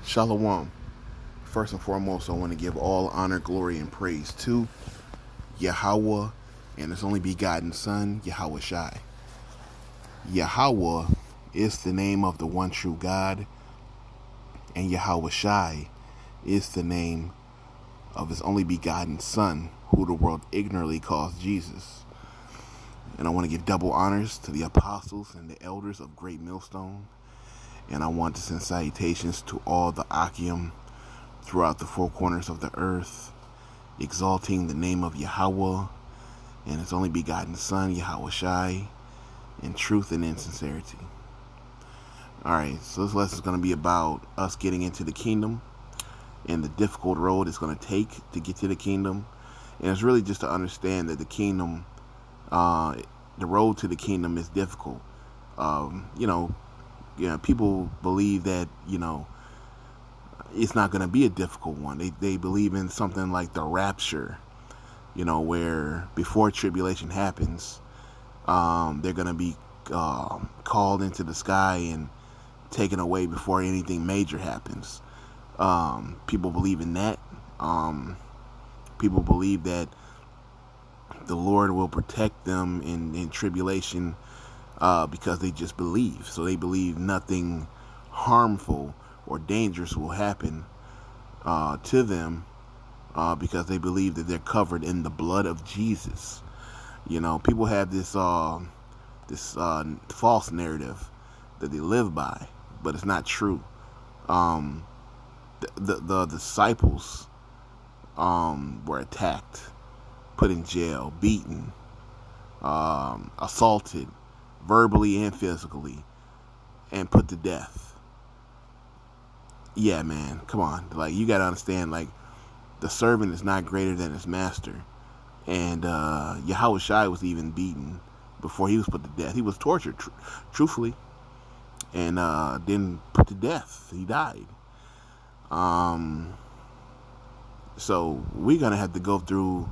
Shalom. First and foremost, I want to give all honor, glory, and praise to Yahweh and His only begotten Son, Yahweh Shai. Yahweh is the name of the one true God, and Yahweh Shai is the name of His only begotten Son, who the world ignorantly calls Jesus. And I want to give double honors to the apostles and the elders of Great Millstone. And I want to send salutations to all the Akim throughout the four corners of the earth, exalting the name of Yahweh and His only begotten Son, Yahweh Shai, in truth and in sincerity. Alright, so this lesson is going to be about us getting into the kingdom and the difficult road it's going to take to get to the kingdom. And it's really just to understand that the kingdom, the road to the kingdom is difficult. People believe that, it's not going to be a difficult one. They believe in something like the rapture, where before tribulation happens, they're going to be called into the sky and taken away before anything major happens. People believe in that. People believe that the Lord will protect them in tribulation because they just believe. So they believe nothing harmful or dangerous will happen to them because they believe that they're covered in the blood of Jesus. People have this false narrative that they live by, but it's not true. The disciples were attacked, put in jail, beaten, assaulted, verbally and physically, and put to death. Yeah, man, come on. You got to understand, the servant is not greater than his master. And Yahweh Shai was even beaten before he was put to death. He was tortured, truthfully, and then put to death. He died. So we're going to have to go through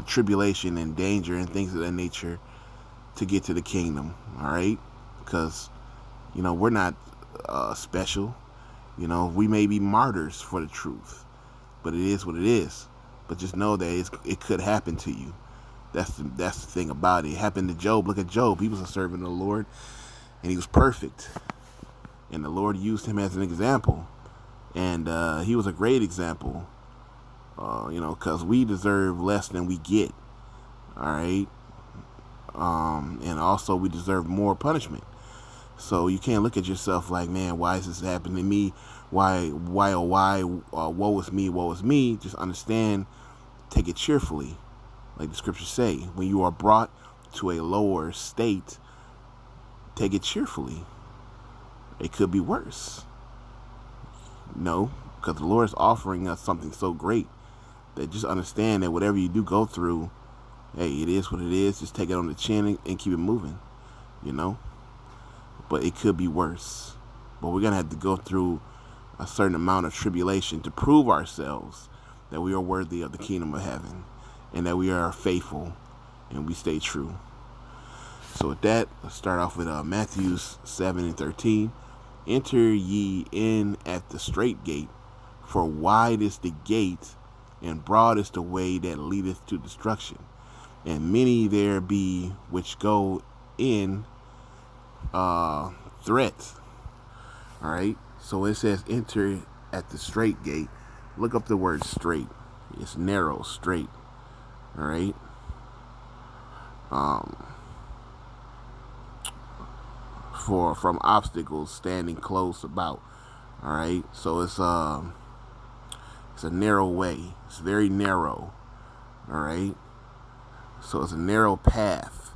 tribulation and danger and things of that nature to get to the kingdom, all right? Because, we're not special. We may be martyrs for the truth, but it is what it is. But just know that it could happen to you. That's the thing about it. It happened to Job. Look at Job. He was a servant of the Lord, and he was perfect. And the Lord used him as an example. And he was a great example, because we deserve less than we get, all right? And also we deserve more punishment. So you can't look at yourself like, man, why is this happening to me? Why, woe is me. Just understand, take it cheerfully. Like the scriptures say, when you are brought to a lower state, take it cheerfully. It could be worse. No, because the Lord is offering us something so great that just understand that whatever you do go through, hey, it is what it is. Just take it on the chin and keep it moving, But it could be worse. But we're going to have to go through a certain amount of tribulation to prove ourselves that we are worthy of the kingdom of heaven and that we are faithful and we stay true. So with that, let's start off with Matthew 7:13. Enter ye in at the straight gate, for wide is the gate, and broad is the way that leadeth to destruction, and many there be which go in threats. All right, so it says enter at the straight gate. Look up the word straight. It's narrow, straight. All right. From obstacles standing close about. All right, so it's a narrow way. It's very narrow. All right, so it's a narrow path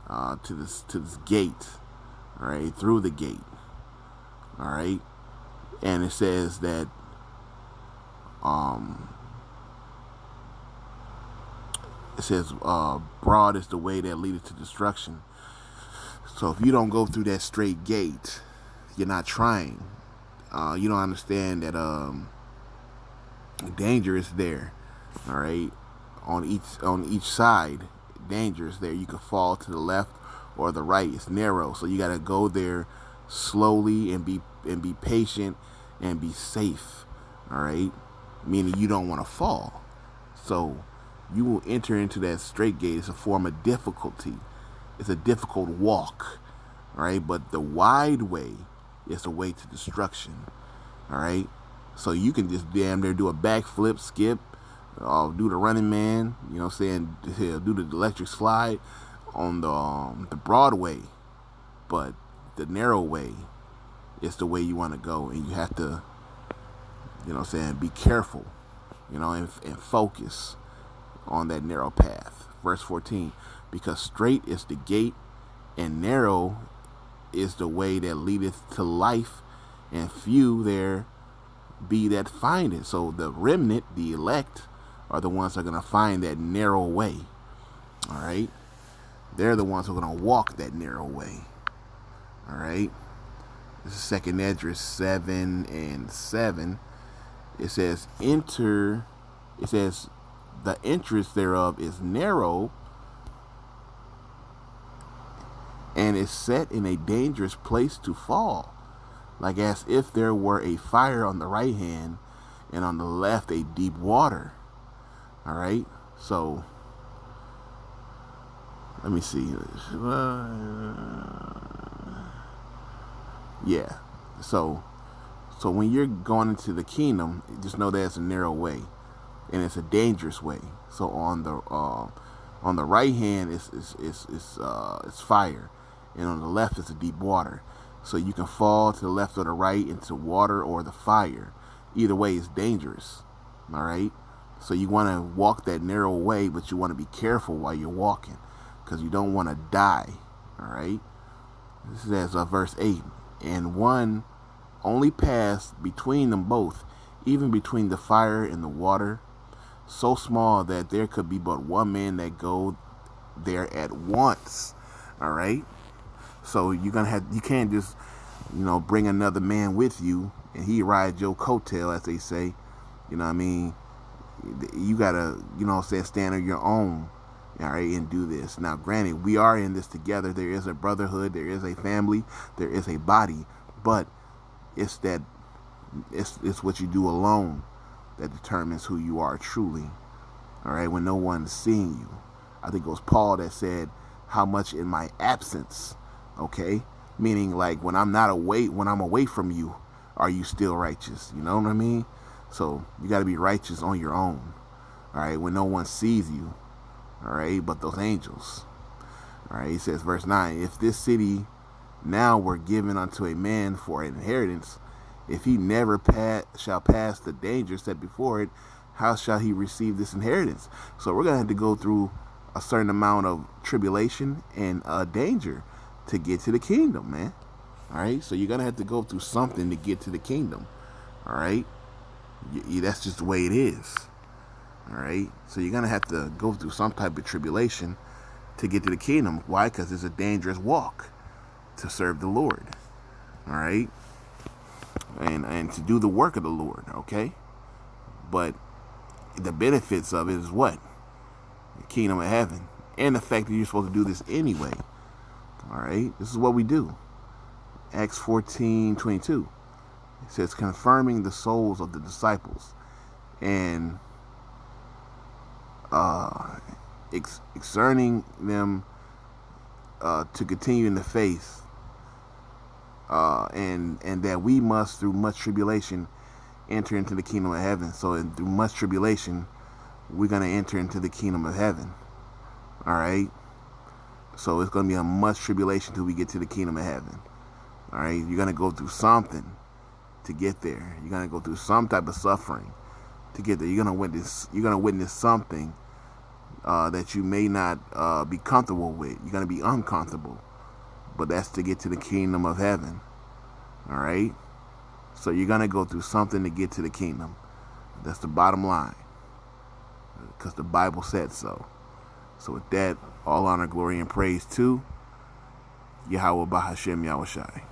to this gate. All right, through the gate. All right, and it says that broad is the way that leadeth to destruction. So if you don't go through that straight gate, you're not trying. You don't understand that danger is there. All right, on each side, danger is there. You can fall to the left or the right. It's narrow, so you got to go there slowly and be patient and be safe. All right, meaning you don't want to fall. So you will enter into that straight gate. It's a form of difficulty. It's a difficult walk. All right, but the wide way is the way to destruction. All right, so you can just damn near do a backflip, skip, do the running man. You know what I'm saying? Do the electric slide on the broad way, but the narrow way is the way you want to go, and you have to, you know what I'm saying, be careful, you know, and focus on that narrow path. Verse 14, because straight is the gate, and narrow is the way that leadeth to life, and few there be that find it. So the remnant, the elect, are the ones that are going to find that narrow way. All right? They're the ones who are going to walk that narrow way. All right? This is 2nd Esdras 7 and 7. It says, the entrance thereof is narrow, and is set in a dangerous place to fall, like as if there were a fire on the right hand, and on the left a deep water. All right, so let me see. Yeah, so when you're going into the kingdom, just know that it's a narrow way, and it's a dangerous way. So on the right hand is fire, and on the left is a deep water. So you can fall to the left or the right into water or the fire. Either way is dangerous. All right. So you want to walk that narrow way, but you want to be careful while you're walking, because you don't want to die. All right. This is verse 8. And one only passed between them both, even between the fire and the water, so small that there could be but one man that go there at once. All right. So you can't just, bring another man with you and he rides your coattail, as they say. You know what I mean? You gotta, stand on your own, all right, and do this. Now, granted, we are in this together. There is a brotherhood, there is a family, there is a body, but it's what you do alone that determines who you are truly. All right, when no one's seeing you. I think it was Paul that said, "How much in my absence?" Okay, meaning like when I'm away from you, are you still righteous? You know what I mean? So you got to be righteous on your own. All right, when no one sees you. All right, but those angels. All right, he says, verse 9, if this city now were given unto a man for an inheritance, if he never shall pass the danger set before it, how shall he receive this inheritance? So we're going to have to go through a certain amount of tribulation and danger to get to the kingdom, man. All right, so you're going to have to go through something to get to the kingdom. All right, that's just the way it is. All right, so you're going to have to go through some type of tribulation to get to the kingdom. Why? Because it's a dangerous walk to serve the Lord. All right, and to do the work of the Lord. Okay, but the benefits of it is what? The kingdom of heaven, and the fact that you're supposed to do this anyway. All right, this is what we do. Acts 14:22. It says, confirming the souls of the disciples and exerting them to continue in the faith, and that we must, through much tribulation, enter into the kingdom of heaven. So through much tribulation, we're going to enter into the kingdom of heaven. All right. So it's going to be a much tribulation till we get to the kingdom of heaven. All right. You're going to go through something to get there. You're going to go through some type of suffering to get there. You're going to witness something that you may not be comfortable with. You're going to be uncomfortable. But that's to get to the kingdom of heaven. All right. So you're going to go through something to get to the kingdom. That's the bottom line, because the Bible said so. So with that, all honor, glory, and praise to Yahweh Bahashem Yahushai.